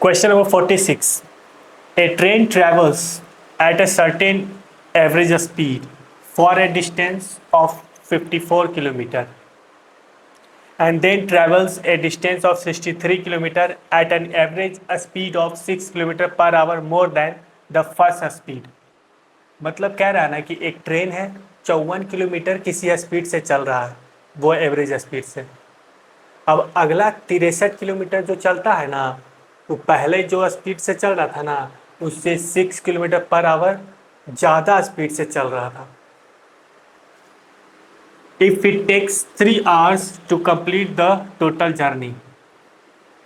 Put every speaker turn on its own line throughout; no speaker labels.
Question number 46. A train travels at a certain average speed for a distance of 54 km and then travels a distance of 63 km at an average speed of 6 km per hour more than the first speed. मतलब कह रहा है ना कि एक train है 54 kilometre किसी speed से चल रहा है, वो एवरेज स्पीड से। अब अगला 63 किलोमीटर जो चलता है ना, तो पहले जो स्पीड से चल रहा था ना, उससे 6 किलोमीटर पर आवर ज़्यादा स्पीड से चल रहा था। If it takes 3 hours to complete the total journey,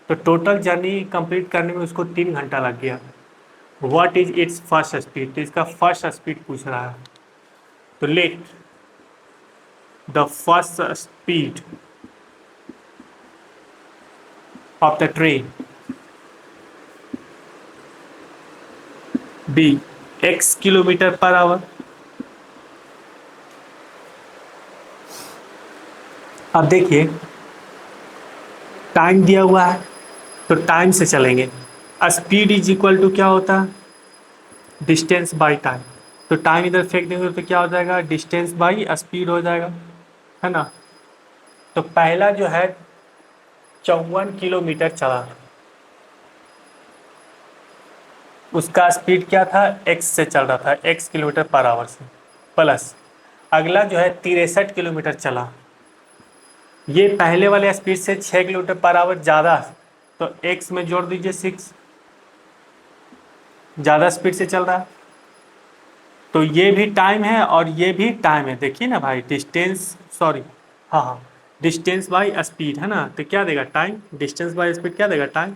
तो टोटल जर्नी कंप्लीट करने में उसको 3 घंटा लग गया। What is its first speed, तो इसका फर्स्ट स्पीड पूछ रहा है। तो let the first speed of the train be x kilometre per hour. अब देखिए टाइम दिया हुआ है तो टाइम से चलेंगे। स्पीड इज इक्वल टू क्या होता है, डिस्टेंस बाई टाइम। तो टाइम इधर फेंक देंगे तो क्या हो जाएगा, डिस्टेंस बाई स्पीड हो जाएगा, है ना। तो पहला जो है 54 किलोमीटर चला, उसका स्पीड क्या था, x से चल रहा था, x किलोमीटर पर आवर से, प्लस अगला जो है 63 किलोमीटर चला, ये पहले वाले स्पीड से 6 किलोमीटर पर आवर ज़्यादा, तो x में जोड़ दीजिए 6, ज़्यादा स्पीड से चल रहा है। तो ये भी टाइम है और ये भी टाइम है, देखिए ना भाई, डिस्टेंस सॉरी हाँ, डिस्टेंस बाई स्पीड है ना, तो क्या देगा टाइम, डिस्टेंस बाई स्पीड क्या देगा टाइम।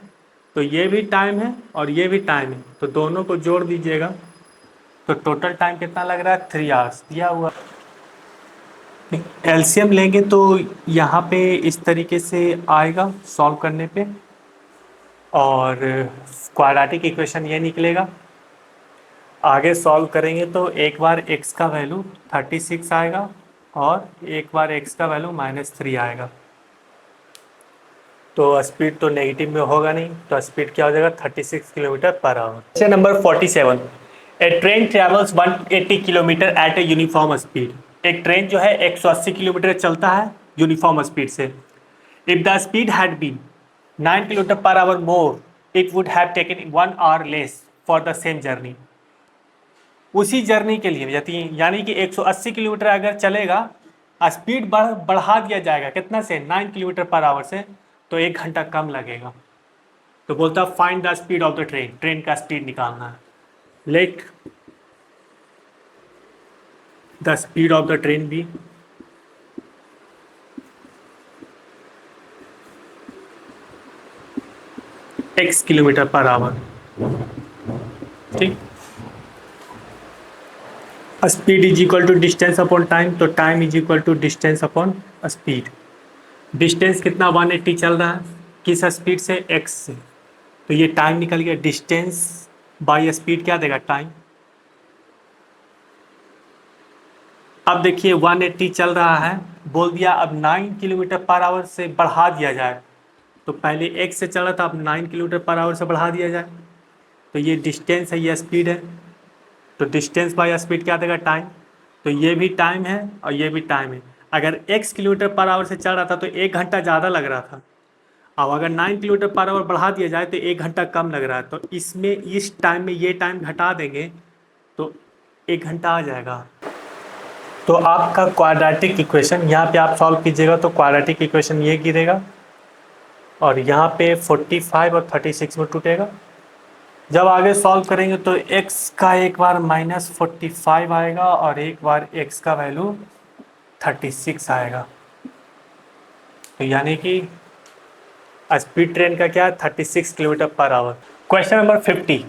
तो ये भी टाइम है और ये भी टाइम है, तो दोनों को जोड़ दीजिएगा, तो टोटल टाइम कितना लग रहा है, 3 hours दिया हुआ। एलसीएम लेंगे तो यहाँ पे इस तरीके से आएगा सॉल्व करने पे, और क्वाड्रेटिक इक्वेशन ये निकलेगा। आगे सॉल्व करेंगे तो एक बार x का वैल्यू 36 आएगा और एक बार x का वैल्यू -3 आएगा। तो स्पीड तो नेगेटिव में होगा नहीं, तो स्पीड क्या हो जाएगा, 36 kilometre per hour. Question number 47। A train travels 180 kilometre at a uniform speed. एक ट्रेन जो है 180 किलोमीटर चलता है यूनिफॉर्म स्पीड से। If the speed had been 9 kilometre per hour more, it would have taken 1 hour less for the same journey. उसी journey के लिए यानी कि 180 किलोमीटर अगर चलेगा, स्पीड बढ़ा दिया जाएगा कितना से, 9 किलोमीटर पर आवर से, तो 1 घंटा कम लगेगा। तो बोलता है find the speed of the train, train का स्पीड निकालना है। Let the speed of the train be x kilometre per hour. ठीक, speed is equal to distance upon time, तो time is equal to distance upon speed. Distance कितना 180 चल रहा है, किस स्पीड से, x से, तो ये टाइम निकल गया। डिस्टेंस बाई स्पीड क्या देगा, टाइम। अब देखिए 180 चल रहा है, बोल दिया अब 9 किलोमीटर पर आवर से बढ़ा दिया जाए, तो पहले x से चल रहा था, अब 9 किलोमीटर पर आवर से बढ़ा दिया जाए, तो ये डिस्टेंस है, ये स्पीड है, तो डिस्टेंस बाई स्पीड क्या देगा, टाइम। तो ये भी टाइम है और ये भी टाइम है। अगर x किलोमीटर पर आवर से चल रहा था तो 1 घंटा ज़्यादा लग रहा था, अब अगर 9 किलोमीटर पर आवर बढ़ा दिया जाए तो 1 घंटा कम लग रहा है, तो इसमें इस टाइम में ये टाइम घटा देंगे तो 1 घंटा आ जाएगा। तो आपका क्वाड्रेटिक इक्वेशन यहाँ पे आप सॉल्व कीजिएगा तो क्वाड्रेटिक इक्वेशन ये गिरेगा और यहाँ पे 45 और 36 में टूटेगा। जब आगे सॉल्व करेंगे तो x का एक बार -45 आएगा और एक बार x का वैल्यू 36 आएगा। तो यानी कि स्पीड ट्रेन का क्या है, 36 kilometre per hour. Question number 50।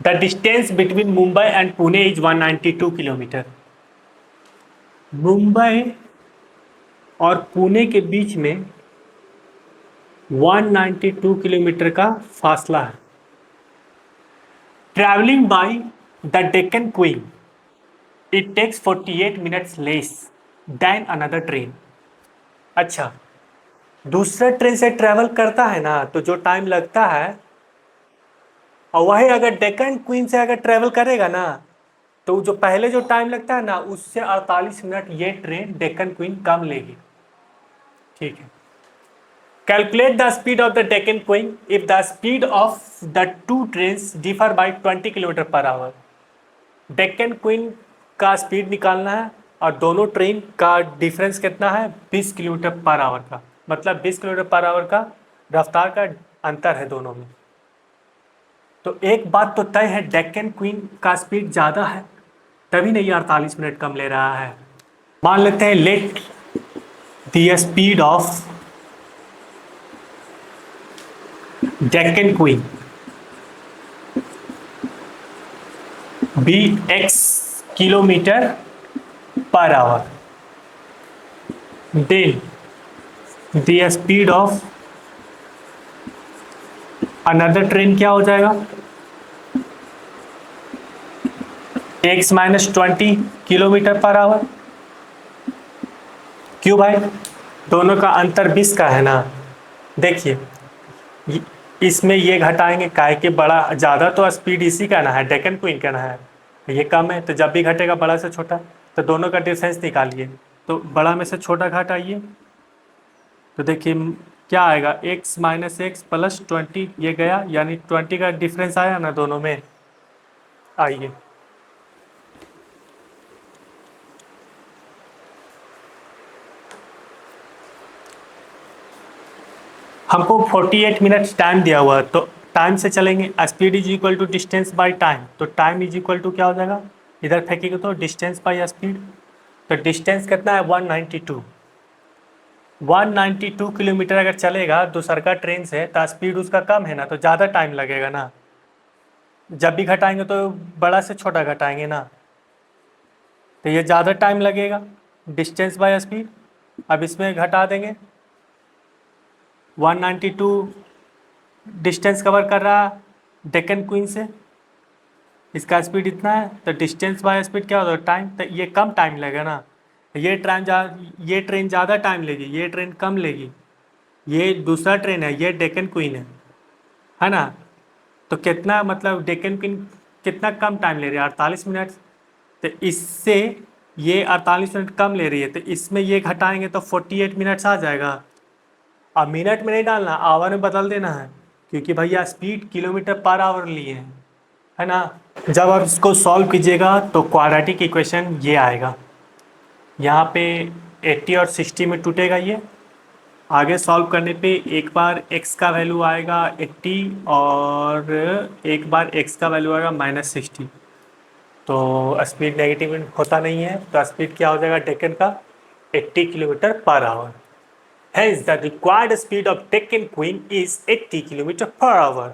The distance between Mumbai and Pune is 192 kilometre. Mumbai और पुणे के बीच में 192 किलोमीटर का फासला है। Travelling by the Deccan queen it takes 48 minutes less than another train. अच्छा, दूसरा ट्रेन से ट्रैवल करता है ना, तो जो टाइम लगता है और वही अगर डेक्कन क्वीन से अगर ट्रेवल करेगा ना, तो जो पहले जो टाइम लगता है ना, उससे 48 मिनट ये ट्रेन डेक्कन क्वीन कम लेगी। ठीक है। Calculate the speed of the Deccan queen if the speed of the two trains differ by 20 kilometre per our. Deccan queen का स्पीड निकालना है और दोनों ट्रेन का डिफरेंस कितना है, 20 किलोमीटर पर आवर का। मतलब 20 किलोमीटर पर आवर का रफ्तार का अंतर है दोनों में। तो एक बात तो तय है, डेक्कन क्वीन का स्पीड ज़्यादा है, तभी नहीं 48 मिनट कम ले रहा है। मान लेते हैं let the speed of Deccan queen be x kilometre per hour, then the speed of another train क्या हो जाएगा, x minus 20 kilometre per hour. क्यों भाई, दोनों का अंतर 20 का है ना। देखिए इसमें ये घटाएंगे, काहे कि बड़ा ज़्यादा तो स्पीड इसी का ना है, डेक्कन क्वीन का ना है, ये कम है, तो जब भी घटेगा बड़ा से छोटा, तो दोनों का डिफरेंस निकालिए। तो बड़ा में से छोटा घटाइए, तो देखिए क्या आएगा, x माइनस एक्स प्लस 20, ये गया, यानी 20 का डिफरेंस आया ना दोनों में। आइए हमको 48 मिनट्स टाइम दिया हुआ है, तो टाइम से चलेंगे। Speed is equal to distance by time, तो टाइम इज इक्वल टू क्या हो जाएगा, इधर फेंकेंगे तो डिस्टेंस बाय स्पीड। तो डिस्टेंस कितना है, 192। 192 किलोमीटर अगर चलेगा दूसरका ट्रेन से, तो स्पीड उसका कम है ना, तो ज़्यादा टाइम लगेगा ना। जब भी घटाएंगे तो बड़ा से छोटा घटाएंगे ना, तो ये ज़्यादा टाइम लगेगा, डिस्टेंस बाय स्पीड। अब इसमें घटा देंगे, 192 डिस्टेंस कवर कर रहा डेक्कन क्वीन से, इसका स्पीड इतना है, तो डिस्टेंस बाय स्पीड क्या होता है, टाइम। तो ये कम टाइम लगेगा ना, ये ट्रेन ज़्यादा टाइम लेगी, ये ट्रेन कम लेगी। ये दूसरा ट्रेन है, ये डेक्कन क्वीन है ना। तो कितना मतलब डेक्कन क्वीन कितना कम टाइम ले रही है, 48 मिनट। तो इससे ये 48 मिनट कम ले रही है, तो इसमें ये घटाएंगे तो 48 मिनट्स आ जाएगा। अब मिनट में नहीं डालना, आवर में बदल देना है, क्योंकि भैया स्पीड किलोमीटर पर आवर लिए है ना। जब आप इसको सॉल्व कीजिएगा तो क्वाड्रेटिक इक्वेशन ये आएगा, यहाँ पे 80 और 60 में टूटेगा ये। आगे सॉल्व करने पे एक बार x का वैल्यू आएगा 80 और एक बार x का वैल्यू आएगा -60। तो स्पीड नेगेटिव होता नहीं है, तो स्पीड क्या हो जाएगा डेक्कन का, 80 kilometre per our. Hence the required speed of Deccan Queen is 80 kilometers per hour.